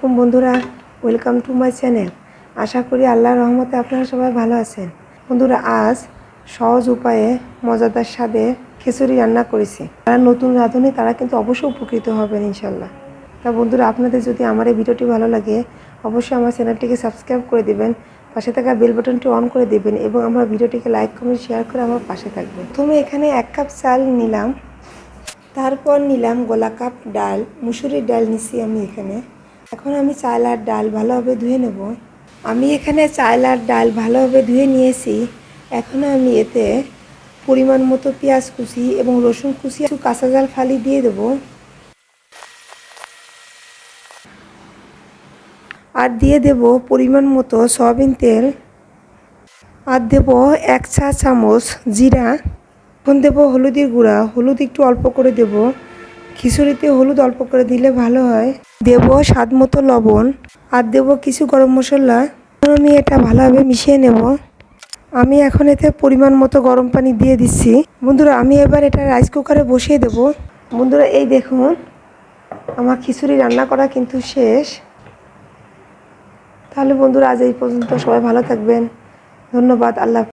আলাইকুম বন্ধুরা, welcome to my channel. আশা করি আল্লাহর রহমতে আপনারা সবাই ভালো আছেন। বন্ধুরা, আজ সহজ উপায়ে মজাদার স্বাদে খিচুড়ি রান্না করেছি। যারা নতুন রাঁধুনি তারা কিন্তু অবশ্যই উপকৃত হবেন ইনশাল্লাহ। তা বন্ধুরা, আপনাদের যদি আমার এই ভিডিওটি ভালো লাগে অবশ্যই আমার চ্যানেলটিকে সাবস্ক্রাইব করে দিবেন, পাশে থাকা বেল বাটনটি অন করে দিবেন এবং আমার ভিডিওটিকে লাইক কমেন্ট শেয়ার করে আমার পাশে থাকবেন। প্রথমে এখানে 1 কাপ চাল নিলাম, তারপর নিলাম গোলা কাপ ডাল, মুসুরির ডাল নিছি আমি এখানে। এখন আমি চাল আর ডাল ভালোভাবে ধুয়ে নেব। আমি এখানে চাল আর ডাল ভালোভাবে ধুয়ে নিয়েছি। এখন আমি এতে পরিমাণ মতো পেঁয়াজ কুচি এবং রসুন কুচি, কাঁচা জাল ফালি দিয়ে দেব। আর দিয়ে দেব পরিমাণ মতো সয়াবিন তেল। আর দেব 1 চা চামচ জিরা। এখন দেব হলুদের গুঁড়া, হলুদ একটু অল্প করে দেব। খিচুড়িতে হলুদ অল্প করে দিলে ভালো হয়। দেব স্বাদ মতো লবণ আর দেব কিছু গরম মশলা। আমি এটা ভালোভাবে মিশিয়ে নেব। আমি এখন এতে পরিমাণ মতো গরম পানি দিয়ে দিচ্ছি। বন্ধুরা, আমি এবার এটা রাইস কুকারে বসিয়ে দেব। বন্ধুরা, এই দেখুন আমার খিচুড়ি রান্না করা কিন্তু শেষ। তাহলে বন্ধুরা, আজ এই পর্যন্ত। সবাই ভালো থাকবেন। ধন্যবাদ। আল্লাহ।